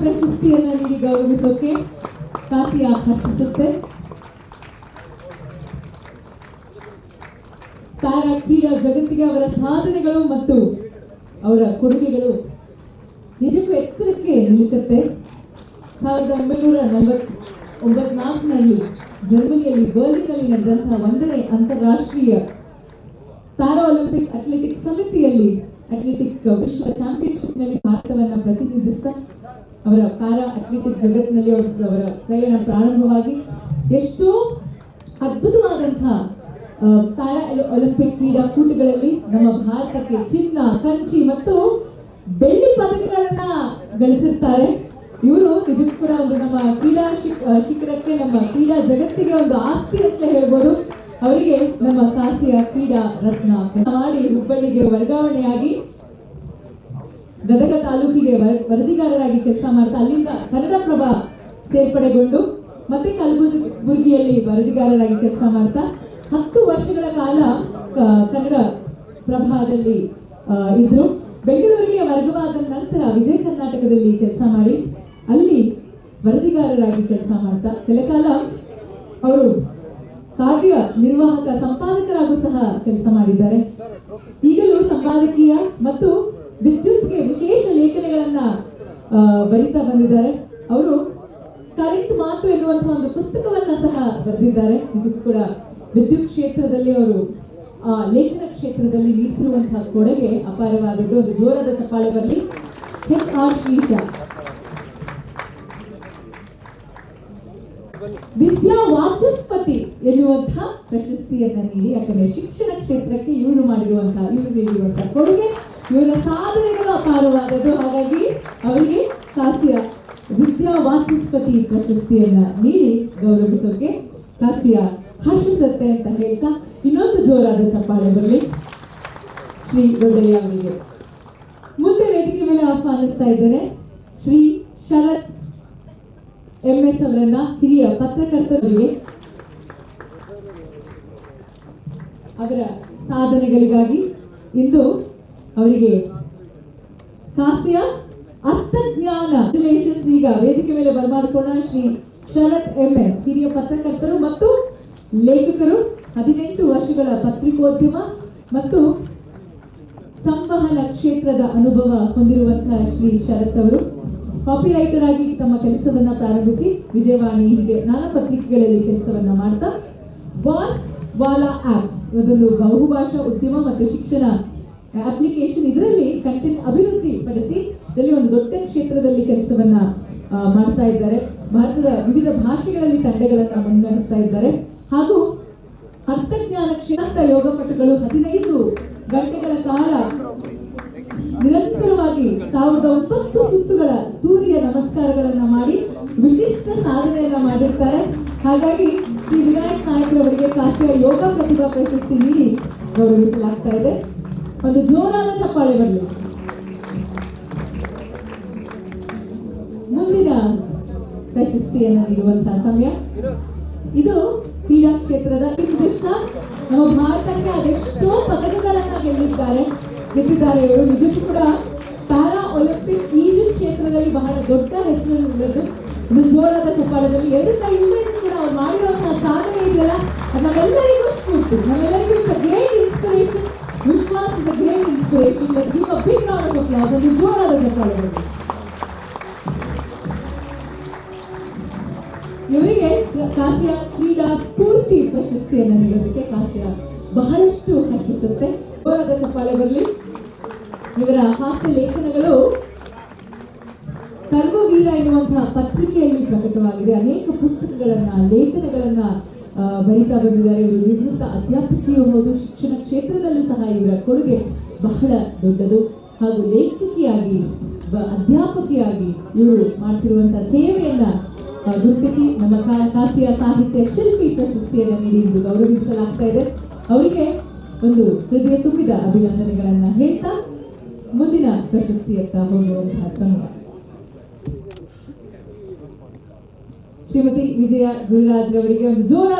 ಪ್ರಶಸ್ತಿಯನ್ನು ನೀಡಿ ಗೌರವಿಸೋಕೆ ಕಾಸಿಯಾ ಹರ್ಷಿಸುತ್ತೆ. ಪ್ಯಾರಾ ಕ್ರೀಡಾ ಜಗತ್ತಿಗೆ ಅವರ ಸಾಧನೆಗಳು ಮತ್ತು ಅವರ ಕೊಡುಗೆಗಳು ನಿಜಕ್ಕೂ ಎತ್ತರಕ್ಕೆ ನಿಲ್ಲುತ್ತೆ. 1944ರಲ್ಲಿ ಜರ್ಮನಿಯಲ್ಲಿ ಬರ್ಲಿನ್ನಲ್ಲಿ ನಡೆದಂತಹ 1ನೇ ಅಂತಾರಾಷ್ಟ್ರೀಯ ಪ್ಯಾರಾ ಒಲಿಂಪಿಕ್ ಅಥ್ಲೆಟಿಕ್ಸ್ ಸಮಿತಿಯಲ್ಲಿ ಅಥ್ಲೆಟಿಕ್ ವಿಶ್ವ ಚಾಂಪಿಯನ್ಶಿಪ್ನಲ್ಲಿ ಭಾರತವನ್ನು ಪ್ರತಿನಿಧಿಸ್ತಾ ಅವರ ಪ್ಯಾರಾ ಅಥ್ಲೆಟಿಕ್ ಜಗತ್ತಿನಲ್ಲಿ ಅವರ ಪ್ರಯಾಣ ಪ್ರಾರಂಭವಾಗಿ ಎಷ್ಟೋ ಅದ್ಭುತವಾದಂತಹ ಪ್ಯಾರಾ ಒಲಿಂಪಿಕ್ ಕ್ರೀಡಾಕೂಟಗಳಲ್ಲಿ ನಮ್ಮ ಭಾರತಕ್ಕೆ ಚಿನ್ನ, ಕಂಚಿ ಮತ್ತು ಬೆಳ್ಳಿ ಪದಕಗಳನ್ನ ಗಳಿಸಿರ್ತಾರೆ. ಇವರು ನಿಜಕ್ಕೂ ಕೂಡ ಒಂದು ನಮ್ಮ ಕ್ರೀಡಾ ಶಿಖರಕ್ಕೆ, ನಮ್ಮ ಕ್ರೀಡಾ ಜಗತ್ತಿಗೆ ಒಂದು ಆಸ್ತಿ ಅಂತ ಹೇಳ್ಬೋದು. ಅವರಿಗೆ ನಮ್ಮ ಕಾಸಿಯಾ ಕ್ರೀಡಾ ರತ್ನ ಮಾಡಿ ಹುಬ್ಬಳ್ಳಿಗೆ ವರ್ಗಾವಣೆಯಾಗಿ ಗದಗ ತಾಲೂಕಿಗೆ ವರದಿಗಾರರಾಗಿ ಕೆಲಸ ಮಾಡ್ತಾ ಅಲ್ಲಿಂದ ಕನ್ನಡಪ್ರಭ ಸೇರ್ಪಡೆಗೊಂಡು ಮತ್ತೆ ಕಲಬುರಗಿಯಲ್ಲಿ ವರದಿಗಾರರಾಗಿ ಕೆಲಸ ಮಾಡ್ತಾ 10 ವರ್ಷಗಳ ಕಾಲ ಕನ್ನಡ ಪ್ರಭಾದಲ್ಲಿ ಇದ್ರು. ಬೆಂಗಳೂರಿಗೆ ವರ್ಗವಾದ ನಂತರ ವಿಜಯ ಕರ್ನಾಟಕದಲ್ಲಿ ಕೆಲಸ ಮಾಡಿ ಅಲ್ಲಿ ವರದಿಗಾರರಾಗಿ ಕೆಲಸ ಮಾಡ್ತಾ ಕೆಲಕಾಲ ಅವರು ಕಾರ್ಯ ನಿರ್ವಾಹಕ ಸಂಪಾದಕರಾಗೂ ಸಹ ಕೆಲಸ ಮಾಡಿದ್ದಾರೆ. ಈಗಲೂ ಸಂಪಾದಕೀಯ ಮತ್ತು ವಿದ್ಯುತ್ಗೆ ವಿಶೇಷ ಲೇಖನಗಳನ್ನ ಬರಿತಾ ಬಂದಿದ್ದಾರೆ. ಅವರು ಕರೆಂಟ್ ಮಾತು ಎನ್ನುವಂತಹ ಒಂದು ಪುಸ್ತಕವನ್ನ ಸಹ ಬರೆದಿದ್ದಾರೆ. ನಿಜಕ್ಕೂ ಕೂಡ ವಿದ್ಯುತ್ ಕ್ಷೇತ್ರದಲ್ಲಿ ಅವರು ಲೇಖನ ಕ್ಷೇತ್ರದಲ್ಲಿ ನೀಡುತ್ತಿರುವಂತಹ ಕೊಡುಗೆ ಅಪಾರವಾದದ್ದು. ಒಂದು ಜೋರಾದ ಚಪ್ಪಾಳೆ ಬರಲಿ. HR ಶ್ರೀಶಾ ವಿದ್ಯಾ ವಾಚಸ್ಪತಿ ಎನ್ನುವಂತಹ ಪ್ರಶಸ್ತಿಯನ್ನ ನೀಡಿ, ಯಾಕಂದ್ರೆ ಶಿಕ್ಷಣ ಕ್ಷೇತ್ರಕ್ಕೆ ಇವರು ನೀಡಿರುವಂತಹ ಕೊಡುಗೆ, ಇವರ ಸಾಧನೆಗಳು ಅಪಾರವಾದದ್ದು. ಹಾಗಾಗಿ ಅವರಿಗೆ ಕಾಸಿಯಾ ವಿದ್ಯಾ ವಾಚಸ್ಪತಿ ಪ್ರಶಸ್ತಿಯನ್ನ ನೀಡಿ ಗೌರವಿಸೋಕೆ ಕಾಸಿಯಾ ಹರ್ಷಿಸುತ್ತೆ ಅಂತ ಹೇಳ್ತಾ ಇನ್ನೊಂದು ಜೋರಾದ ಚಪ್ಪಾಳೆ ಬರಲಿ ಶ್ರೀ ದೊಡ್ಡಯ್ಯ ಅವರಿಗೆ. ಮುಂದೆ ವೇದಿಕೆ ಮೇಲೆ ಆಹ್ವಾನಿಸ್ತಾ ಇದ್ದೇನೆ ಶ್ರೀ ಶರತ್ MS ಅವರನ್ನ, ಹಿರಿಯ ಪತ್ರಕರ್ತರಿಗೆ. ಅವರ ಸಾಧನೆಗಳಿಗಾಗಿ ಇಂದು ಅವರಿಗೆ ಕಾಸಿಯಾ ಅರ್ಥಜ್ಞಾನ ಈಗ ವೇದಿಕೆ ಮೇಲೆ ಬರಮಾಡಿಕೊಂಡ ಶ್ರೀ ಶರತ್ MS, ಹಿರಿಯ ಪತ್ರಕರ್ತರು ಮತ್ತು ಲೇಖಕರು, 18 ವರ್ಷಗಳ ಪತ್ರಿಕೋದ್ಯಮ ಮತ್ತು ಸಂವಹನ ಕ್ಷೇತ್ರದ ಅನುಭವ ಹೊಂದಿರುವಂತಹ ಶ್ರೀ ಶರತ್ ಅವರು ಕಾಪಿ ರೈಟರ್ ಆಗಿ ತಮ್ಮ ಕೆಲಸವನ್ನ ಪ್ರಾರಂಭಿಸಿ ವಿಜಯವಾಣಿ ಹೀಗೆ ನಾನಾ ಪತ್ರಿಕೆಗಳಲ್ಲಿ ಕೆಲಸವನ್ನ ಮಾಡ್ತಾ ಬಾಸ್ ವಾಲಾ ಆಪ್ ಇದೊಂದು ಬಹುಭಾಷಾ ಉದ್ಯಮ ಮತ್ತು ಶಿಕ್ಷಣ ಅಪ್ಲಿಕೇಶನ್, ಇದರಲ್ಲಿ ಕಂಟೆಂಟ್ ಅಭಿವೃದ್ಧಿ ಪಡಿಸಿ ಇದರಲ್ಲಿ ಒಂದು ದೊಡ್ಡ ಕ್ಷೇತ್ರದಲ್ಲಿ ಕೆಲಸವನ್ನ ಮಾಡ್ತಾ ಇದ್ದಾರೆ. ಭಾರತದ ವಿವಿಧ ಭಾಷೆಗಳಲ್ಲಿ ತಂಡಗಳನ್ನ ಮುನ್ನಡೆಸ್ತಾ ಇದ್ದಾರೆ. ಹಾಗೂ ಅರ್ಥಜ್ಞಾನ ಕ್ಷೇತ್ರ ಯೋಗಪಟುಗಳು 15 ಗಂಟೆಗಳ ಕಾಲ ನಿರಂತರವಾಗಿ 1009 ಸುತ್ತುಗಳ ಸೂರ್ಯ ನಮಸ್ಕಾರಗಳನ್ನ ಮಾಡಿ ವಿಶಿಷ್ಟ ಸಾಧನೆಯನ್ನ ಮಾಡಿರ್ತಾರೆ. ಹಾಗಾಗಿ ಶ್ರೀ ವಿನಾಯಕ್ ನಾಯಕರವರಿಗೆ ಕಾಸಿಯಾ ಯೋಗ ಪ್ರತಿಭಾ ಪ್ರಶಸ್ತಿ ನೀಡಿ ಗೌರವಿಸಲಾಗ್ತಾ ಇದೆ. ಒಂದು ಜೋರಾದ ಚಪ್ಪಾಳೆ ಬರಲಿ. ಮುಂದಿನ ಪ್ರಶಸ್ತಿಯನ್ನು ನೀಡುವಂತಹ ಸಮಯ ಇದು. ಕ್ರೀಡಾ ಕ್ಷೇತ್ರದ ಕೃಷ್ಣ ನಮ್ಮ ಭಾರತಕ್ಕೆ ಅದೆಷ್ಟೋ ಪದಕಗಳನ್ನ ಗೆದ್ದಿದ್ದಾರೆ ಇವರು. ನಿಜಕ್ಕೂ ಕೂಡ ಪ್ಯಾರಾ ಒಲಿಂಪಿಕ್ ಈಜು ಕ್ಷೇತ್ರದಲ್ಲಿ ಬಹಳ ದೊಡ್ಡ ಹೆಸರನ್ನು ಉಳ್ಳದು. ಇದು ಜೋರಾದ ಚಪ್ಪಾಳದಲ್ಲಿ 2 ಕೈ ಇಲ್ಲದೆ ಕೂಡ ಅವ್ರು ಮಾಡಿರುವಂತಹ ಸಾಧನೆ ಇದೆಯಲ್ಲ, ಅದು ನಮ್ಮೆಲ್ಲರಿಗೂ ಸ್ಫೂರ್ತಿ, ನಮ್ಮೆಲ್ಲರಿಗೂ great inspiration. Vishwas is a great inspiration. Let's give a big round of applause. ಒಂದು ಜೋರಾದ ಚಪ್ಪಾಳದಲ್ಲಿ ಇವರಿಗೆ ಕಾಸಿಯಾ ಕ್ರೀಡಾ ಸ್ಫೂರ್ತಿ ಪ್ರಶಸ್ತಿಯನ್ನು ನೀಡೋದಕ್ಕೆ ಕಾಸಿಯಾ ಬಹಳಷ್ಟು ಹರ್ಷಿಸುತ್ತೆ. ಜೋರಾದ ಚಪ್ಪಾಳೆ ಬರಲಿ. ಇವರ ಹಾಸ್ಯ ಲೇಖನಗಳು ಕರ್ಮವೀರ ಎನ್ನುವಂತಹ ಪತ್ರಿಕೆಯಲ್ಲಿ ಪ್ರಕಟವಾಗಿದೆ. ಅನೇಕ ಪುಸ್ತಕಗಳನ್ನ, ಲೇಖನಗಳನ್ನ ಬರಿತಾ ಬಂದಿದ್ದಾರೆ. ಇವರು ನಿವೃತ್ತ ಅಧ್ಯಾಪಕಿಯೂ ಹೌದು. ಶಿಕ್ಷಣ ಕ್ಷೇತ್ರದಲ್ಲೂ ಸಹ ಇವರ ಕೊಡುಗೆ ಬಹಳ ದೊಡ್ಡದು. ಹಾಗೂ ಲೇಖಕಿಯಾಗಿ, ಅಧ್ಯಾಪಕಿಯಾಗಿ ಇವರು ಮಾಡ್ತಿರುವಂತಹ ಸೇವೆಯನ್ನ ಗುರುತಿಸಿ ನಮ್ಮ ಕಾಸಿಯಾ ಸಾಹಿತ್ಯ ಶಿಲ್ಪಿ ಪ್ರಶಸ್ತಿಯನ್ನು ನೀಡಿ ಇಂದು ಗೌರವಿಸಲಾಗ್ತಾ ಇದೆ. ಅವರಿಗೆ ಒಂದು ಹೃದಯ ತುಂಬಿದ ಅಭಿನಂದನೆಗಳನ್ನ ಹೇಳ್ತಾ ಮುಂದಿನ ಪ್ರಶಸ್ತಿಯತ್ತ ಹೋಗುವಂತಹ ಸಮಯ. ಶ್ರೀಮತಿ ವಿಜಯ ಗುರುರಾಜ್ ರವರಿಗೆ ಒಂದು ಜೋರ